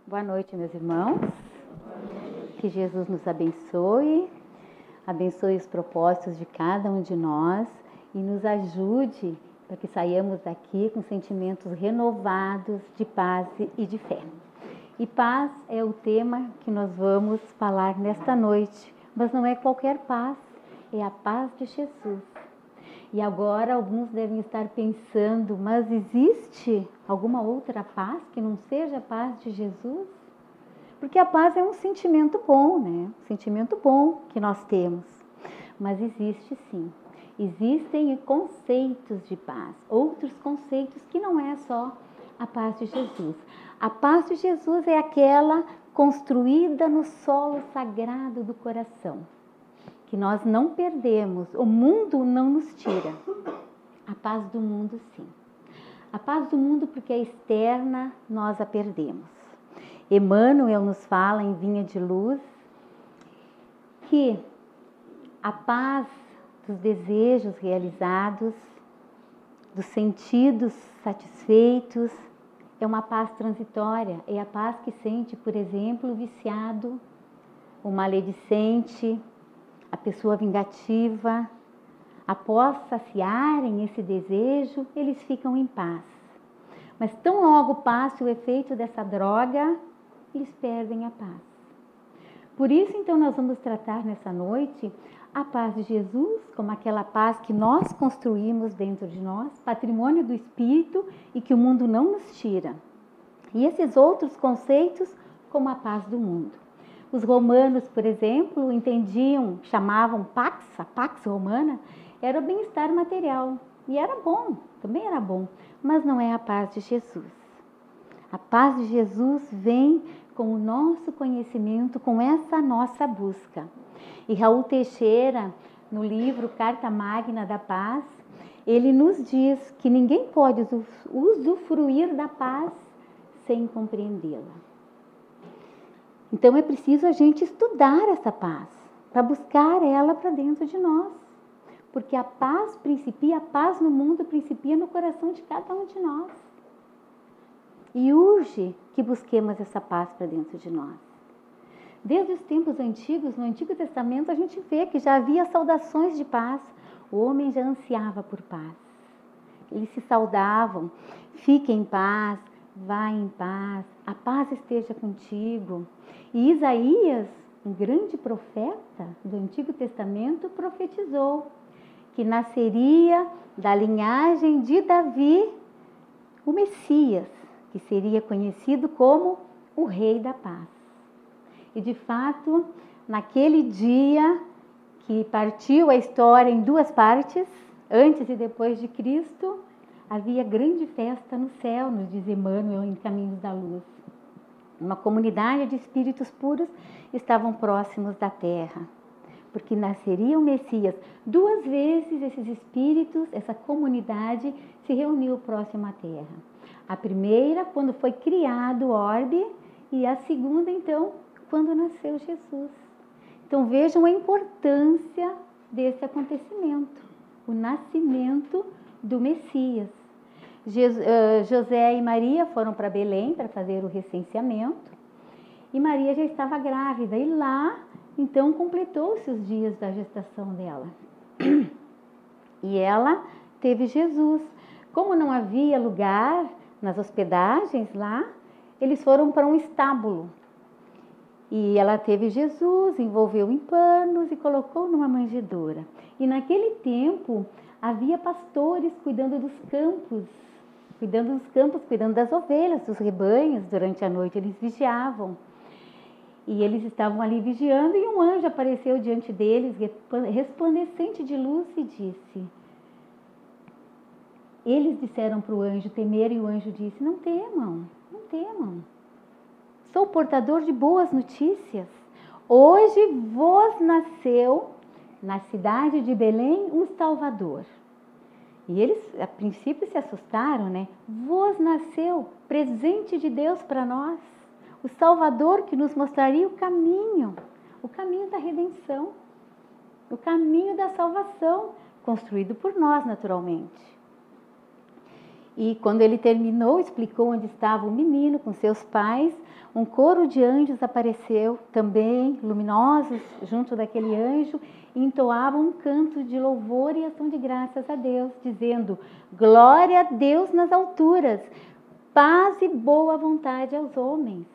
Boa noite, meus irmãos. Que Jesus nos abençoe, abençoe os propósitos de cada um de nós e nos ajude para que saiamos daqui com sentimentos renovados de paz e de fé. E paz é o tema que nós vamos falar nesta noite, mas não é qualquer paz, é a paz de Jesus. E agora alguns devem estar pensando, mas existe alguma outra paz que não seja a paz de Jesus? Porque a paz é um sentimento bom, né? Um sentimento bom que nós temos. Mas existe sim. Existem conceitos de paz, outros conceitos que não é só a paz de Jesus. A paz de Jesus é aquela construída no solo sagrado do coração, que nós não perdemos, o mundo não nos tira. A paz do mundo, sim. A paz do mundo, porque é externa, nós a perdemos. Emmanuel nos fala em Vinha de Luz que a paz dos desejos realizados, dos sentidos satisfeitos, é uma paz transitória, é a paz que sente, por exemplo, o viciado, o maledicente, a pessoa vingativa. Após saciarem esse desejo, eles ficam em paz. Mas tão logo passe o efeito dessa droga, eles perdem a paz. Por isso, então, nós vamos tratar nessa noite a paz de Jesus como aquela paz que nós construímos dentro de nós, patrimônio do Espírito e que o mundo não nos tira. E esses outros conceitos como a paz do mundo. Os romanos, por exemplo, entendiam, chamavam pax, a pax romana, era o bem-estar material. E era bom, também era bom, mas não é a paz de Jesus. A paz de Jesus vem com o nosso conhecimento, com essa nossa busca. E Raul Teixeira, no livro Carta Magna da Paz, ele nos diz que ninguém pode usufruir da paz sem compreendê-la. Então é preciso a gente estudar essa paz, para buscar ela para dentro de nós. Porque a paz principia, a paz no mundo principia no coração de cada um de nós. E urge que busquemos essa paz para dentro de nós. Desde os tempos antigos, no Antigo Testamento, a gente vê que já havia saudações de paz. O homem já ansiava por paz. Eles se saudavam, fique em paz, vá em paz, a paz esteja contigo. E Isaías, um grande profeta do Antigo Testamento, profetizou que nasceria da linhagem de Davi o Messias, que seria conhecido como o Rei da Paz. E de fato, naquele dia que partiu a história em duas partes, antes e depois de Cristo, havia grande festa no céu, nos diz Emmanuel em Caminhos da Luz. Uma comunidade de espíritos puros estavam próximos da terra, porque nasceria o Messias. Duas vezes esses espíritos, essa comunidade, se reuniu próximo à terra. A primeira, quando foi criado o orbe, e a segunda, então, quando nasceu Jesus. Então, vejam a importância desse acontecimento, o nascimento do Messias. José e Maria foram para Belém para fazer o recenseamento, e Maria já estava grávida, e lá, então, completou-se os dias da gestação dela. E ela teve Jesus. Como não havia lugar nas hospedagens lá, eles foram para um estábulo. E ela teve Jesus, envolveu em panos e colocou numa manjedoura. E naquele tempo, havia pastores cuidando dos campos, cuidando das ovelhas, dos rebanhos. Durante a noite eles vigiavam. E eles estavam ali vigiando e um anjo apareceu diante deles, resplandecente de luz, e disse... Eles disseram para o anjo temer, e o anjo disse, não temam, não temam. Sou portador de boas notícias. Hoje vos nasceu, na cidade de Belém, um Salvador. E eles, a princípio, se assustaram, né? Vos nasceu, presente de Deus para nós. O Salvador que nos mostraria o caminho da redenção, o caminho da salvação, construído por nós, naturalmente. E quando ele terminou, explicou onde estava o menino com seus pais. Um coro de anjos apareceu também, luminosos, junto daquele anjo, e entoavam um canto de louvor e ação de graças a Deus, dizendo: glória a Deus nas alturas, paz e boa vontade aos homens.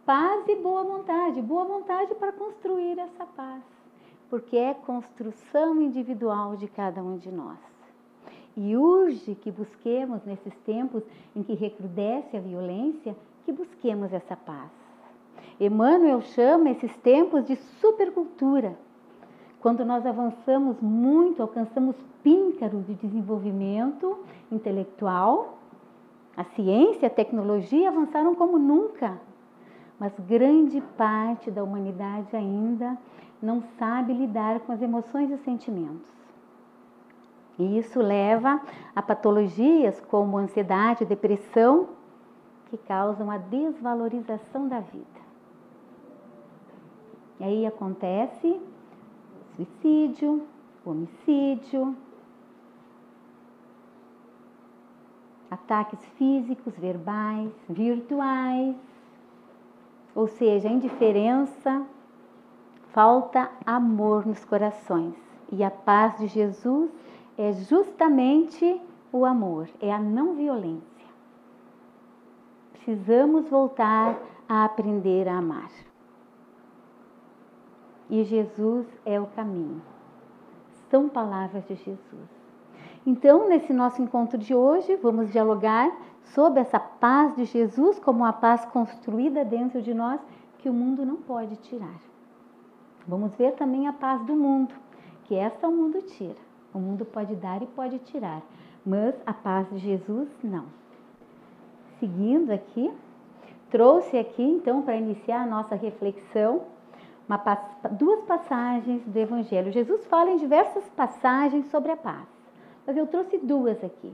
Paz e boa vontade para construir essa paz, porque é construção individual de cada um de nós. E urge que busquemos, nesses tempos em que recrudesce a violência, que busquemos essa paz. Emmanuel chama esses tempos de supercultura. Quando nós avançamos muito, alcançamos píncaros de desenvolvimento intelectual, a ciência e a tecnologia avançaram como nunca, mas grande parte da humanidade ainda não sabe lidar com as emoções e sentimentos. E isso leva a patologias como ansiedade e depressão, que causam a desvalorização da vida. E aí acontece suicídio, homicídio, ataques físicos, verbais, virtuais, ou seja, indiferença, falta amor nos corações. E a paz de Jesus é justamente o amor, é a não violência. Precisamos voltar a aprender a amar. E Jesus é o caminho. São palavras de Jesus. Então, nesse nosso encontro de hoje, vamos dialogar sobre essa paz de Jesus como a paz construída dentro de nós, que o mundo não pode tirar. Vamos ver também a paz do mundo, que essa o mundo tira. O mundo pode dar e pode tirar, mas a paz de Jesus não. Seguindo aqui, trouxe aqui então para iniciar a nossa reflexão duas passagens do Evangelho. Jesus fala em diversas passagens sobre a paz, mas eu trouxe duas aqui.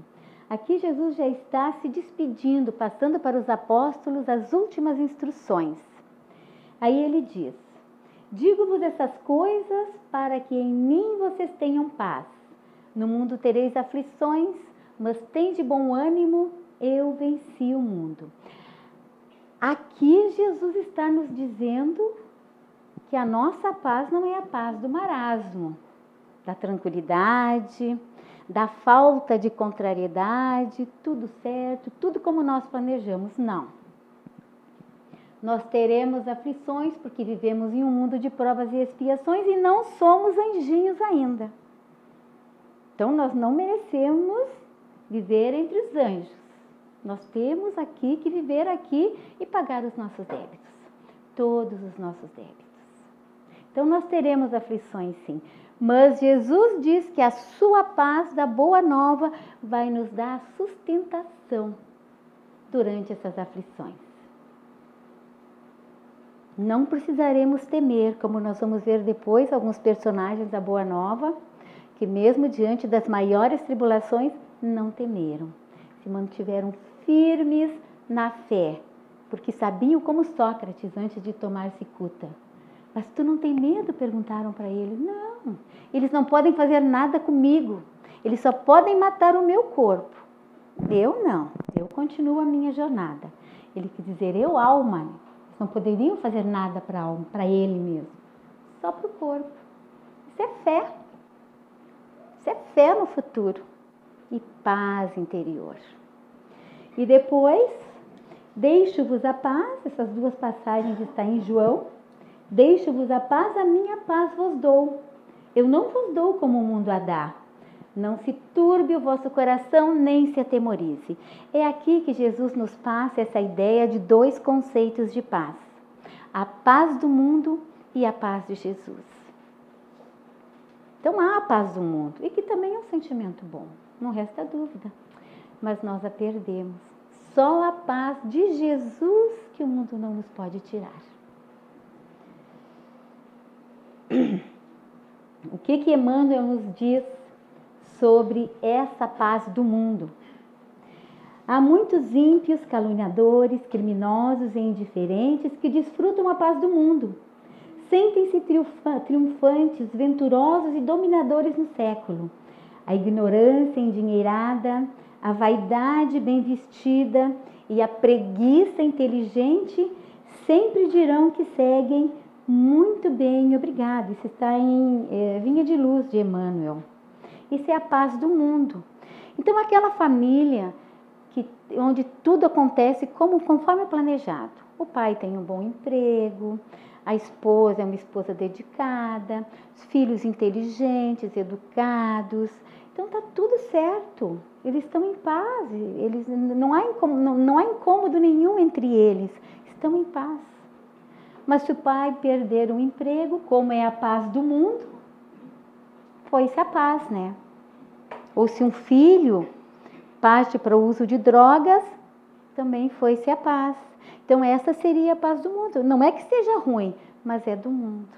Aqui Jesus já está se despedindo, passando para os apóstolos as últimas instruções. Aí ele diz: digo-vos essas coisas para que em mim vocês tenham paz. No mundo tereis aflições, mas tende bom ânimo, eu venci o mundo. Aqui Jesus está nos dizendo que a nossa paz não é a paz do marasmo, da tranquilidade, da falta de contrariedade, tudo certo, tudo como nós planejamos. Não. Nós teremos aflições porque vivemos em um mundo de provas e expiações e não somos anjinhos ainda. Então, nós não merecemos viver entre os anjos. Nós temos aqui que viver aqui e pagar os nossos débitos. Todos os nossos débitos. Então, nós teremos aflições sim. Mas Jesus diz que a sua paz da boa nova vai nos dar sustentação durante essas aflições. Não precisaremos temer, como nós vamos ver depois alguns personagens da boa nova, que mesmo diante das maiores tribulações, não temeram. Se mantiveram firmes na fé, porque sabiam como Sócrates antes de tomar cicuta. Mas tu não tem medo? Perguntaram para ele. Não, eles não podem fazer nada comigo. Eles só podem matar o meu corpo. Eu não, eu continuo a minha jornada. Ele quis dizer, eu alma, eles não poderiam fazer nada para ele mesmo. Só para o corpo. Isso é fé. Isso é fé no futuro. E paz interior. E depois, deixo-vos a paz. Essas duas passagens estão em João. Deixo-vos a paz, a minha paz vos dou. Eu não vos dou como o mundo a dá. Não se turbe o vosso coração, nem se atemorize. É aqui que Jesus nos passa essa ideia de dois conceitos de paz. A paz do mundo e a paz de Jesus. Então há a paz do mundo, e que também é um sentimento bom, não resta dúvida. Mas nós a perdemos. Só a paz de Jesus que o mundo não nos pode tirar. O que Emmanuel nos diz sobre essa paz do mundo? Há muitos ímpios, caluniadores, criminosos e indiferentes que desfrutam a paz do mundo. Sentem-se triunfantes, venturosos e dominadores no século. A ignorância endinheirada, a vaidade bem vestida e a preguiça inteligente sempre dirão que seguem muito bem, obrigado. Isso está em Vinha de Luz, de Emmanuel. Isso é a paz do mundo. Então, aquela família onde tudo acontece conforme planejado. O pai tem um bom emprego, a esposa é uma esposa dedicada, os filhos inteligentes, educados. Então, está tudo certo. Eles estão em paz. Não há incômodo nenhum entre eles. Estão em paz. Mas se o pai perder um emprego, como é a paz do mundo, foi-se a paz, né? Ou se um filho parte para o uso de drogas, também foi-se a paz. Então essa seria a paz do mundo. Não é que seja ruim, mas é do mundo.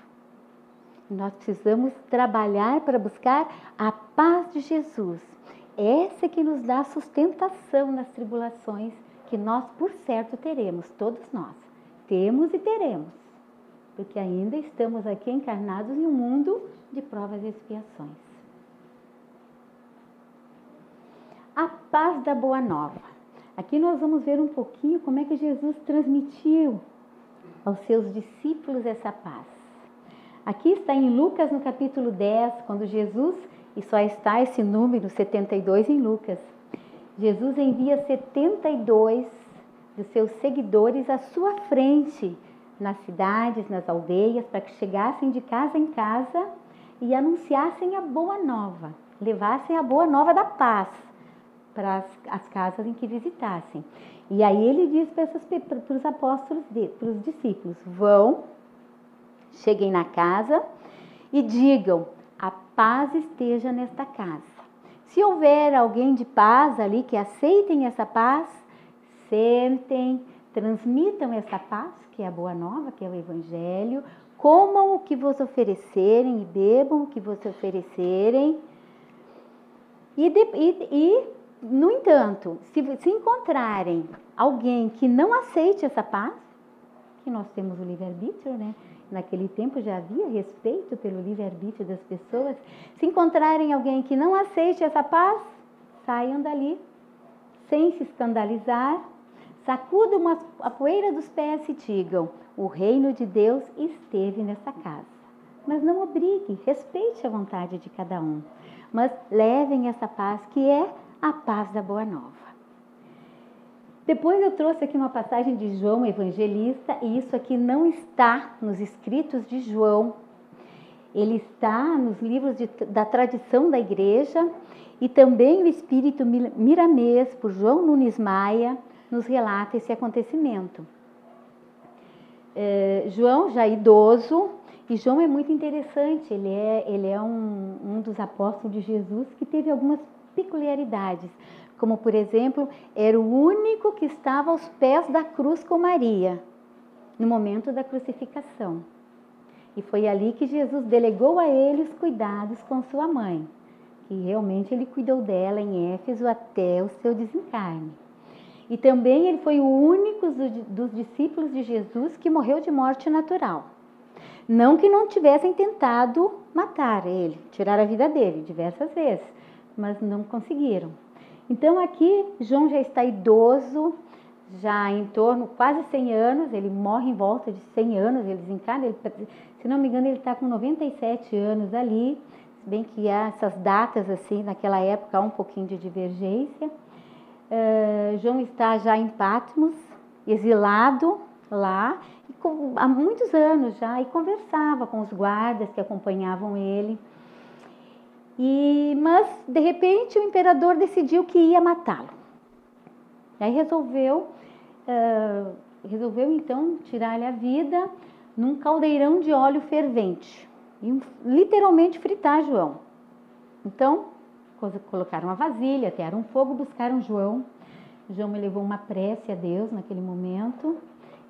Nós precisamos trabalhar para buscar a paz de Jesus. Essa que nos dá sustentação nas tribulações que nós, por certo, teremos, todos nós. Temos e teremos, porque ainda estamos aqui encarnados em um mundo de provas e expiações. A paz da Boa Nova. Aqui nós vamos ver um pouquinho como é que Jesus transmitiu aos seus discípulos essa paz. Aqui está em Lucas, no capítulo 10, quando Jesus, e só está esse número 72 em Lucas, Jesus envia 72 dos seus seguidores à sua frente, nas cidades, nas aldeias, para que chegassem de casa em casa e anunciassem a boa nova, levassem a boa nova da paz para as casas em que visitassem. E aí ele diz para os apóstolos, para os discípulos, vão, cheguem na casa e digam, a paz esteja nesta casa. Se houver alguém de paz ali que aceitem essa paz, sentem, transmitam essa paz, que é a boa nova, que é o Evangelho, comam o que vos oferecerem e bebam o que vos oferecerem. No entanto, se encontrarem alguém que não aceite essa paz, que nós temos o livre-arbítrio, né? Naquele tempo já havia respeito pelo livre-arbítrio das pessoas. Se encontrarem alguém que não aceite essa paz, saiam dali, sem se escandalizar, sacudam a poeira dos pés e digam, o reino de Deus esteve nessa casa. Mas não obrigue, respeite a vontade de cada um. Mas levem essa paz que é a paz da Boa Nova. Depois eu trouxe aqui uma passagem de João Evangelista, e isso aqui não está nos escritos de João. Ele está nos livros da tradição da igreja, e também o Espírito Miramês, por João Nunes Maia, nos relata esse acontecimento. João, já idoso, e João é muito interessante, ele é um dos apóstolos de Jesus que teve algumas peculiaridades, como por exemplo, era o único que estava aos pés da cruz com Maria, no momento da crucificação. E foi ali que Jesus delegou a ele os cuidados com sua mãe, que realmente ele cuidou dela em Éfeso até o seu desencarne. E também ele foi o único dos discípulos de Jesus que morreu de morte natural. Não que não tivessem tentado matar ele, tirar a vida dele diversas vezes, mas não conseguiram. Então aqui João já está idoso, já em torno quase 100 anos, ele morre em volta de 100 anos, ele desencarna, se não me engano ele está com 97 anos ali, se bem que há essas datas assim, naquela época há um pouquinho de divergência. João está já em Patmos, exilado lá, há muitos anos já, e conversava com os guardas que acompanhavam ele. Mas, de repente, o imperador decidiu que ia matá-lo. Aí resolveu então, tirar-lhe a vida num caldeirão de óleo fervente. E literalmente fritar João. Então, colocaram uma vasilha, atearam um fogo, buscaram João. João elevou uma prece a Deus naquele momento,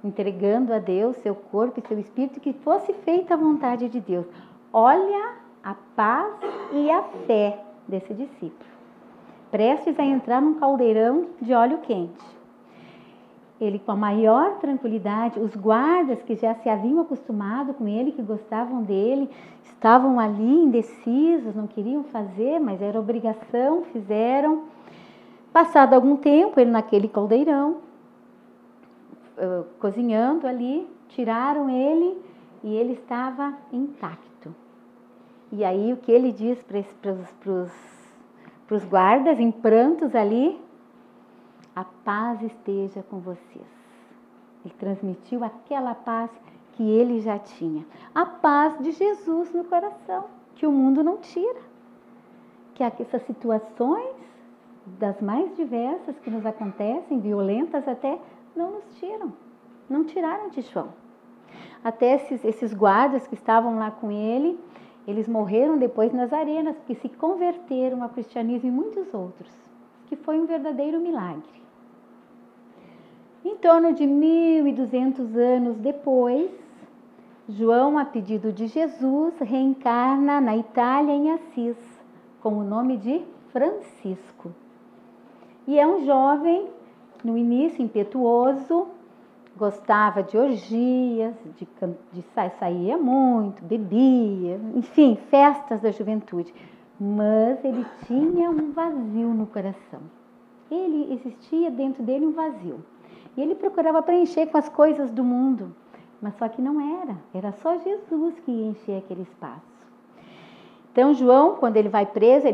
entregando a Deus seu corpo e seu espírito, que fosse feita a vontade de Deus. Olha a paz e a fé desse discípulo, prestes a entrar num caldeirão de óleo quente. Ele, com a maior tranquilidade, os guardas que já se haviam acostumado com ele, que gostavam dele, estavam ali indecisos, não queriam fazer, mas era obrigação, fizeram. Passado algum tempo, ele naquele caldeirão, cozinhando ali, tiraram ele e ele estava intacto. E aí o que ele diz para os guardas em prantos ali? A paz esteja com vocês. Ele transmitiu aquela paz que ele já tinha. A paz de Jesus no coração, que o mundo não tira. Que essas situações, das mais diversas que nos acontecem, violentas até, não nos tiram. Não tiraram de João. Até esses guardas que estavam lá com ele, eles morreram depois nas arenas, porque se converteram ao cristianismo e muitos outros, que foi um verdadeiro milagre. Em torno de 1200 anos depois, João, a pedido de Jesus, reencarna na Itália, em Assis, com o nome de Francisco. E é um jovem, no início impetuoso, gostava de orgias, saía muito, bebia, enfim, festas da juventude. Mas ele tinha um vazio no coração. Existia dentro dele um vazio. E ele procurava preencher com as coisas do mundo, mas só que não era só Jesus que ia encher aquele espaço. Então João, quando ele vai preso,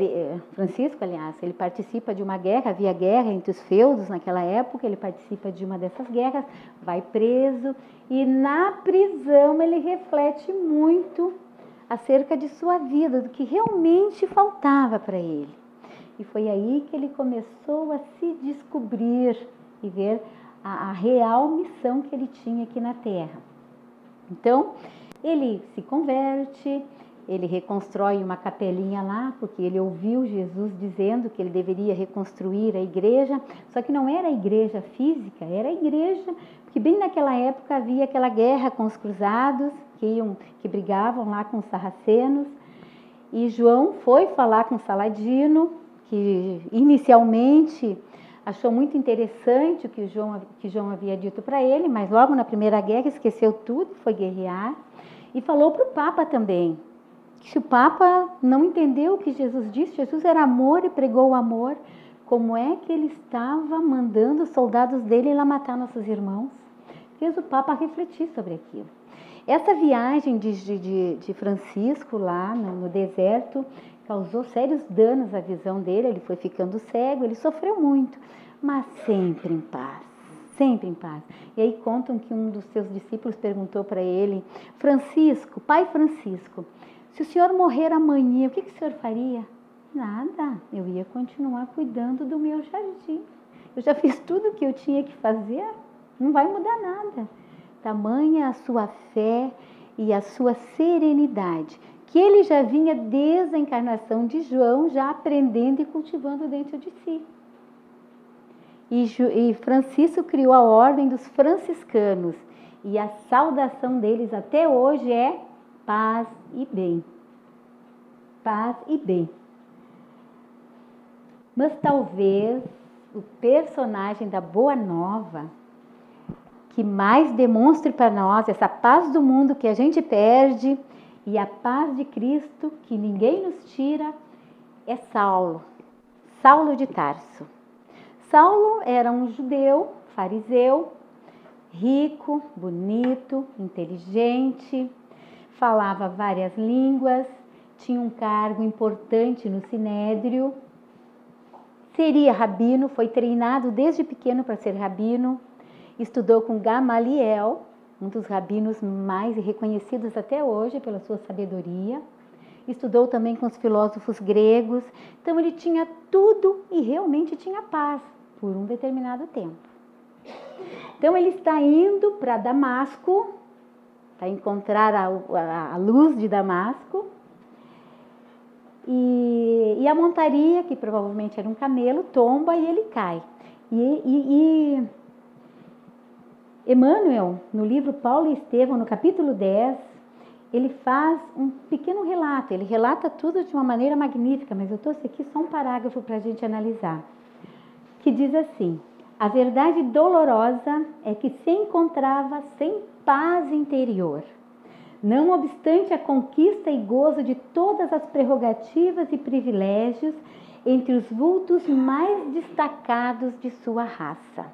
Francisco, aliás, ele participa de uma guerra, havia guerra entre os feudos naquela época, ele participa de uma dessas guerras, vai preso e na prisão ele reflete muito acerca de sua vida, do que realmente faltava para ele. E foi aí que ele começou a se descobrir e ver a real missão que ele tinha aqui na Terra. Então, ele se converte, ele reconstrói uma capelinha lá, porque ele ouviu Jesus dizendo que ele deveria reconstruir a igreja, só que não era a igreja física, era a igreja, porque bem naquela época havia aquela guerra com os cruzados, que brigavam lá com os sarracenos, e João foi falar com Saladino, que inicialmente achou muito interessante o que João havia dito para ele, mas logo na Primeira Guerra esqueceu tudo, foi guerrear, e falou para o Papa também, que se o Papa não entendeu o que Jesus disse, Jesus era amor e pregou o amor, como é que ele estava mandando os soldados dele ir lá matar nossos irmãos? Fez o Papa refletir sobre aquilo. Essa viagem de Francisco lá no deserto causou sérios danos à visão dele, ele foi ficando cego, ele sofreu muito, mas sempre em paz, sempre em paz. E aí contam que um dos seus discípulos perguntou para ele, Francisco, pai Francisco, se o senhor morrer amanhã, o que o senhor faria? Nada, eu ia continuar cuidando do meu jardim. Eu já fiz tudo o que eu tinha que fazer, não vai mudar nada. Tamanha a sua fé e a sua serenidade, que ele já vinha desde a encarnação de João, já aprendendo e cultivando dentro de si. E Francisco criou a ordem dos franciscanos, e a saudação deles até hoje é paz e bem. Paz e bem. Mas talvez o personagem da Boa Nova que mais demonstre para nós essa paz do mundo que a gente perde e a paz de Cristo que ninguém nos tira é Saulo, Saulo de Tarso. Saulo era um judeu, fariseu, rico, bonito, inteligente, falava várias línguas, tinha um cargo importante no Sinédrio, seria rabino, foi treinado desde pequeno para ser rabino, estudou com Gamaliel, um dos rabinos mais reconhecidos até hoje pela sua sabedoria, estudou também com os filósofos gregos, então ele tinha tudo e realmente tinha paz por um determinado tempo. Então ele está indo para Damasco, para encontrar a luz de Damasco, e a montaria, que provavelmente era um camelo, tomba e ele cai. E Emmanuel, no livro Paulo e Estevão, no capítulo 10, ele faz um pequeno relato, ele relata tudo de uma maneira magnífica, mas eu trouxe aqui só um parágrafo para a gente analisar, que diz assim, a verdade dolorosa é que se encontrava sem paz interior, não obstante a conquista e gozo de todas as prerrogativas e privilégios, entre os vultos mais destacados de sua raça.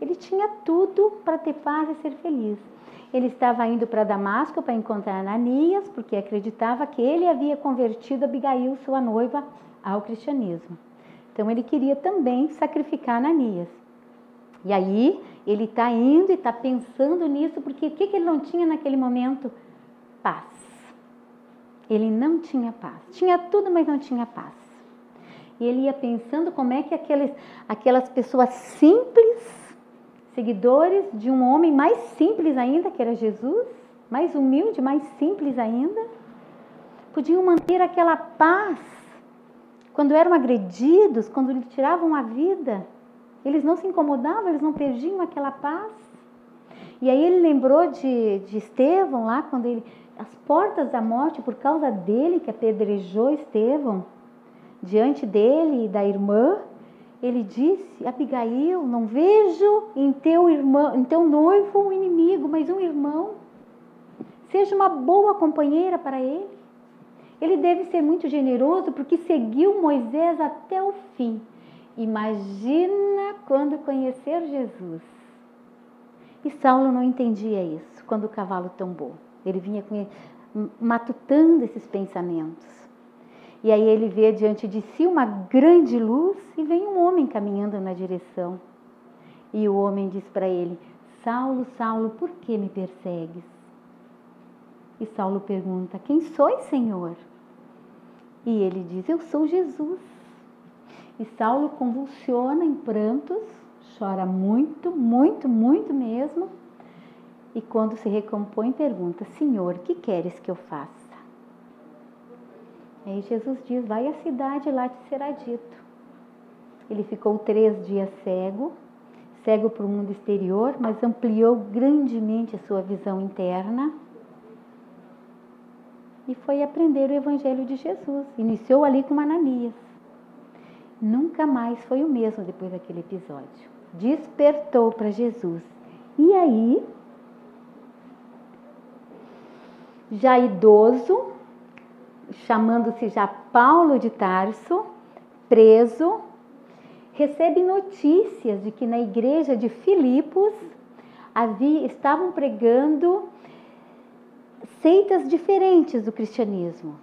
Ele tinha tudo para ter paz e ser feliz. Ele estava indo para Damasco para encontrar Ananias, porque acreditava que ele havia convertido Abigail, sua noiva, ao cristianismo. Então ele queria também sacrificar Ananias. E aí ele está indo e está pensando nisso, porque o que ele não tinha naquele momento? Paz. Ele não tinha paz. Tinha tudo, mas não tinha paz. E ele ia pensando como é que aquelas pessoas simples, seguidores de um homem mais simples ainda, que era Jesus, mais humilde, mais simples ainda, podiam manter aquela paz quando eram agredidos, quando lhe tiravam a vida. Eles não se incomodavam, eles não perdiam aquela paz. E aí ele lembrou de Estevão lá, quando as portas da morte, por causa dele, que apedrejou Estevão, diante dele e da irmã, ele disse: Abigail, não vejo em teu noivo um inimigo, mas um irmão. Seja uma boa companheira para ele. Ele deve ser muito generoso, porque seguiu Moisés até o fim. Imagina quando conhecer Jesus. E Saulo não entendia isso, quando o cavalo tombou. Ele vinha matutando esses pensamentos. E aí ele vê diante de si uma grande luz e vem um homem caminhando na direção. E o homem diz para ele: Saulo, Saulo, por que me persegues? E Saulo pergunta: quem sois, Senhor? E ele diz: eu sou Jesus. E Saulo convulsiona em prantos, chora muito, muito, muito mesmo. E quando se recompõe, pergunta: Senhor, que queres que eu faça? Aí Jesus diz: vai à cidade, lá te será dito. Ele ficou 3 dias cego para o mundo exterior, mas ampliou grandemente a sua visão interna. E foi aprender o Evangelho de Jesus. Iniciou ali com Ananias. Nunca mais foi o mesmo depois daquele episódio. Despertou para Jesus. E aí, já idoso, chamando-se já Paulo de Tarso, preso, recebe notícias de que na igreja de Filipos estavam pregando seitas diferentes do cristianismo.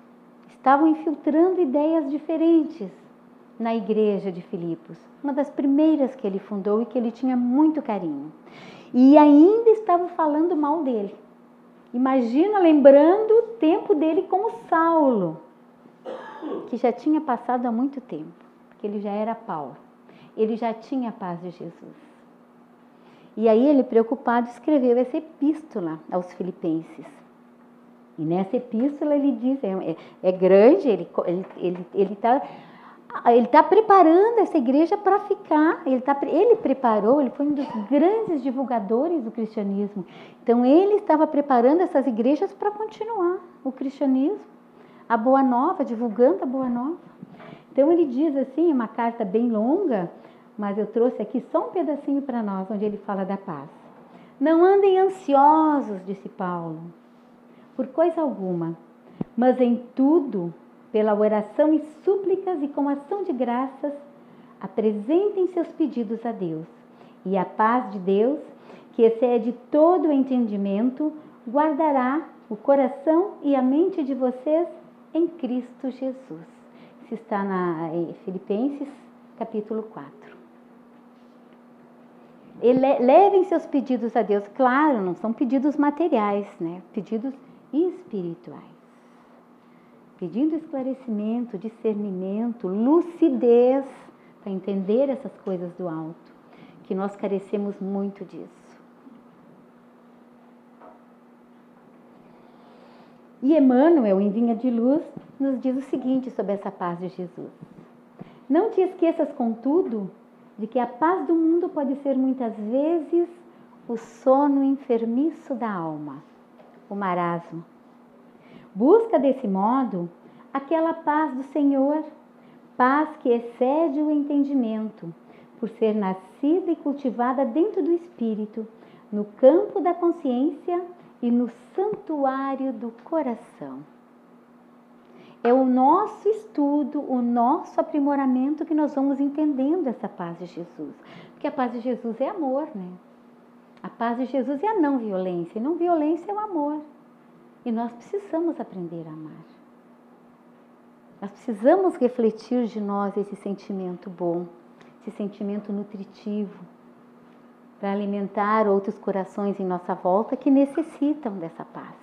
Estavam infiltrando ideias diferentes na igreja de Filipos, uma das primeiras que ele fundou e que ele tinha muito carinho. E ainda estavam falando mal dele. Imagina, lembrando o tempo dele como Saulo, que já tinha passado há muito tempo, porque ele já era Paulo. Ele já tinha a paz de Jesus. E aí ele, preocupado, escreveu essa epístola aos filipenses. E nessa epístola ele diz, é grande, ele está preparando essa igreja para ficar. Ele preparou, ele foi um dos grandes divulgadores do cristianismo. Então ele estava preparando essas igrejas para continuar o cristianismo, a boa nova, divulgando a boa nova. Então ele diz assim, uma carta bem longa, mas eu trouxe aqui só um pedacinho para nós, onde ele fala da paz. Não andem ansiosos, disse Paulo, por coisa alguma, mas em tudo, pela oração e súplicas e com ação de graças, apresentem seus pedidos a Deus. E a paz de Deus, que excede todo o entendimento, guardará o coração e a mente de vocês em Cristo Jesus. Isso está em Filipenses, capítulo 4. Levem seus pedidos a Deus. Claro, não são pedidos materiais, né? Pedidos espirituais. Pedindo esclarecimento, discernimento, lucidez para entender essas coisas do alto, que nós carecemos muito disso. E Emmanuel, em Vinha de Luz, nos diz o seguinte sobre essa paz de Jesus. Não te esqueças, contudo, de que a paz do mundo pode ser muitas vezes o sono enfermiço da alma, o marasmo. Busca desse modo aquela paz do Senhor, paz que excede o entendimento, por ser nascida e cultivada dentro do espírito, no campo da consciência e no santuário do coração. É o nosso estudo, o nosso aprimoramento que nós vamos entendendo essa paz de Jesus. Porque a paz de Jesus é amor, né? A paz de Jesus é a não violência. E não violência é o amor. E nós precisamos aprender a amar. Nós precisamos refletir de nós esse sentimento bom, esse sentimento nutritivo, para alimentar outros corações em nossa volta que necessitam dessa paz.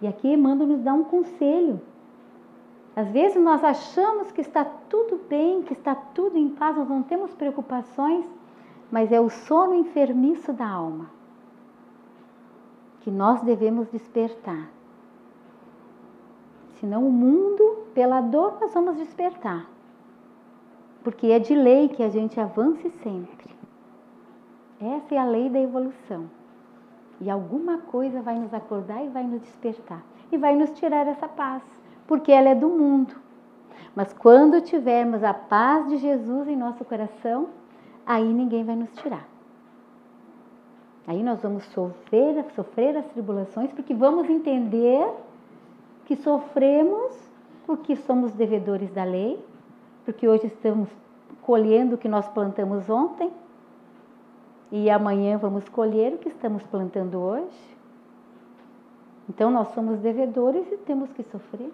E aqui Emmanuel nos dá um conselho. Às vezes nós achamos que está tudo bem, que está tudo em paz, nós não temos preocupações, mas é o sono enfermiço da alma que nós devemos despertar. Senão o mundo, pela dor, nós vamos despertar. Porque é de lei que a gente avance sempre. Essa é a lei da evolução. E alguma coisa vai nos acordar e vai nos despertar. E vai nos tirar essa paz, porque ela é do mundo. Mas quando tivermos a paz de Jesus em nosso coração, aí ninguém vai nos tirar. Aí nós vamos sofrer as tribulações, porque vamos entender que sofremos porque somos devedores da lei, porque hoje estamos colhendo o que nós plantamos ontem, e amanhã vamos colher o que estamos plantando hoje. Então nós somos devedores e temos que sofrer.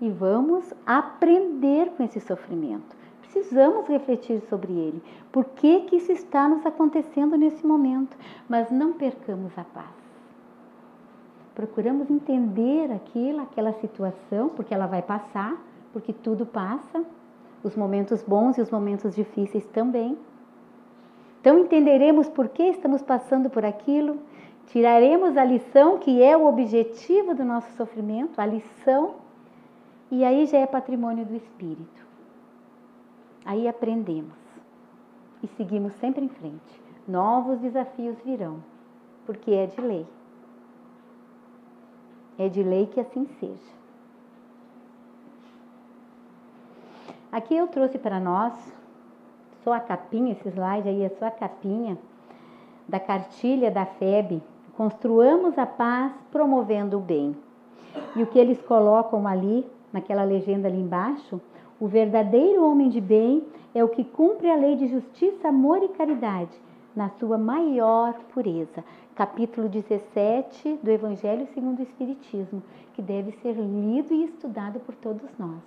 E vamos aprender com esse sofrimento. Precisamos refletir sobre ele. Por que que isso está nos acontecendo nesse momento? Mas não percamos a paz. Procuramos entender aquela situação, porque ela vai passar, porque tudo passa. Os momentos bons e os momentos difíceis também. Então entenderemos por que estamos passando por aquilo, tiraremos a lição que é o objetivo do nosso sofrimento, a lição, e aí já é patrimônio do Espírito. Aí aprendemos e seguimos sempre em frente. Novos desafios virão, porque é de lei. É de lei que assim seja. Aqui eu trouxe para nós só a capinha, esse slide aí é só a capinha da cartilha da FEB, Construamos a Paz Promovendo o Bem. E o que eles colocam ali, naquela legenda ali embaixo, o verdadeiro homem de bem é o que cumpre a lei de justiça, amor e caridade, na sua maior pureza. Capítulo 17 do Evangelho segundo o Espiritismo, que deve ser lido e estudado por todos nós,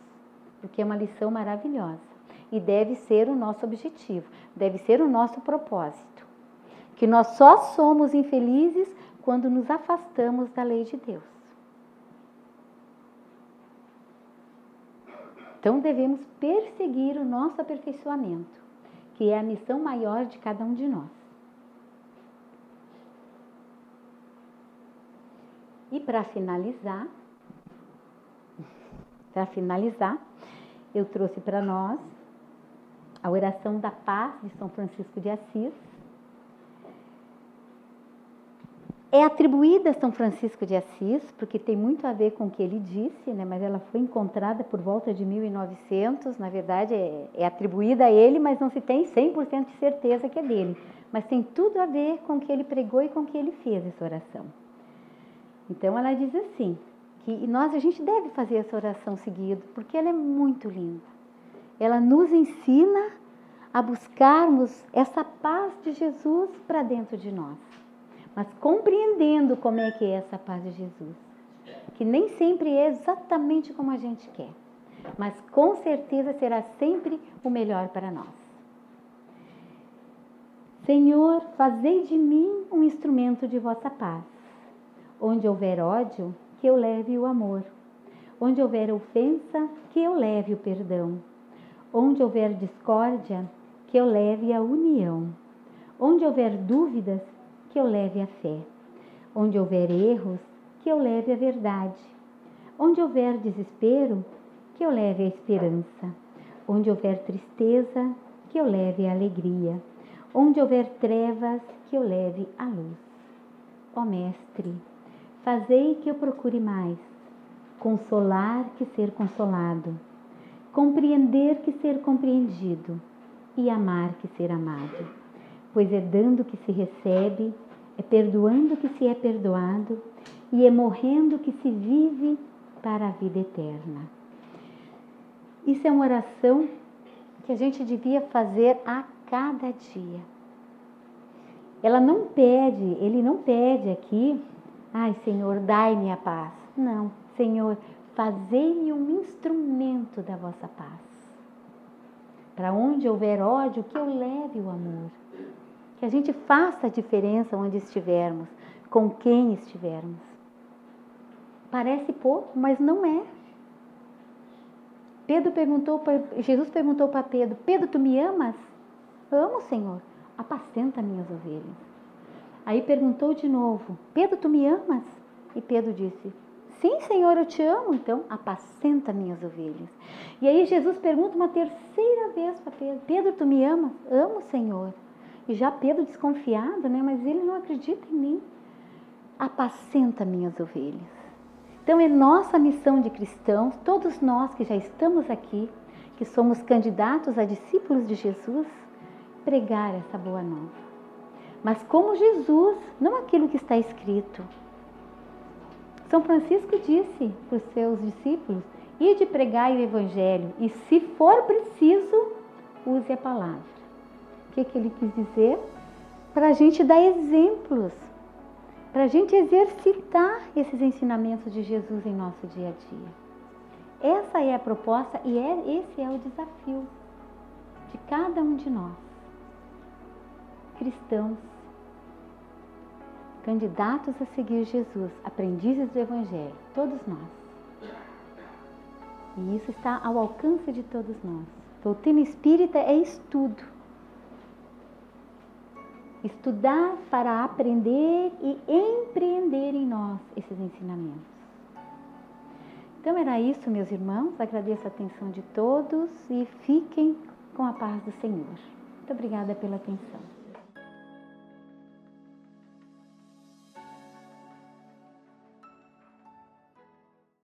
porque é uma lição maravilhosa. E deve ser o nosso objetivo, deve ser o nosso propósito. Que nós só somos infelizes quando nos afastamos da lei de Deus. Então devemos perseguir o nosso aperfeiçoamento, que é a missão maior de cada um de nós. E para finalizar, eu trouxe para nós a oração da paz de São Francisco de Assis. É atribuída a São Francisco de Assis, porque tem muito a ver com o que ele disse, né? Mas ela foi encontrada por volta de 1900, na verdade é atribuída a ele, mas não se tem 100% de certeza que é dele. Mas tem tudo a ver com o que ele pregou e com o que ele fez essa oração. Então ela diz assim, que a gente deve fazer essa oração seguida, porque ela é muito linda. Ela nos ensina a buscarmos essa paz de Jesus para dentro de nós. Mas compreendendo como é que é essa paz de Jesus. Que nem sempre é exatamente como a gente quer. Mas com certeza será sempre o melhor para nós. Senhor, fazei de mim um instrumento de vossa paz. Onde houver ódio, que eu leve o amor. Onde houver ofensa, que eu leve o perdão. Onde houver discórdia, que eu leve a união. Onde houver dúvidas, que eu leve a fé. Onde houver erros, que eu leve a verdade. Onde houver desespero, que eu leve a esperança. Onde houver tristeza, que eu leve a alegria. Onde houver trevas, que eu leve a luz. Ó Mestre, fazei que eu procure mais consolar que ser consolado, compreender que ser compreendido e amar que ser amado. Pois é dando que se recebe, é perdoando que se é perdoado e é morrendo que se vive para a vida eterna. Isso é uma oração que a gente devia fazer a cada dia. Ele não pede aqui, ai Senhor, dai-me a paz. Não, Senhor, fazei-me um instrumento da vossa paz. Para onde houver ódio, que eu leve o amor. Que a gente faça a diferença onde estivermos, com quem estivermos. Parece pouco, mas não é. Jesus perguntou para Pedro, Pedro, tu me amas? Amo, Senhor, apacenta minhas ovelhas. Aí perguntou de novo, Pedro, tu me amas? E Pedro disse, sim, Senhor, eu te amo, então apacenta minhas ovelhas. E aí Jesus pergunta uma terceira vez para Pedro, Pedro, tu me amas? Amo, Senhor. E já Pedro desconfiado, né? Mas ele não acredita em mim. Apacenta minhas ovelhas. Então é nossa missão de cristãos, todos nós que já estamos aqui, que somos candidatos a discípulos de Jesus, pregar essa boa nova. Mas como Jesus, não aquilo que está escrito. São Francisco disse para os seus discípulos, ide pregai o Evangelho e se for preciso, use a palavra. O que ele quis dizer? Para a gente dar exemplos, para a gente exercitar esses ensinamentos de Jesus em nosso dia a dia. Essa é a proposta e esse é o desafio de cada um de nós, cristãos, candidatos a seguir Jesus, aprendizes do Evangelho, todos nós. E isso está ao alcance de todos nós. Doutrina espírita é estudo. Estudar para aprender e empreender em nós esses ensinamentos. Então era isso, meus irmãos. Agradeço a atenção de todos e fiquem com a paz do Senhor. Muito obrigada pela atenção.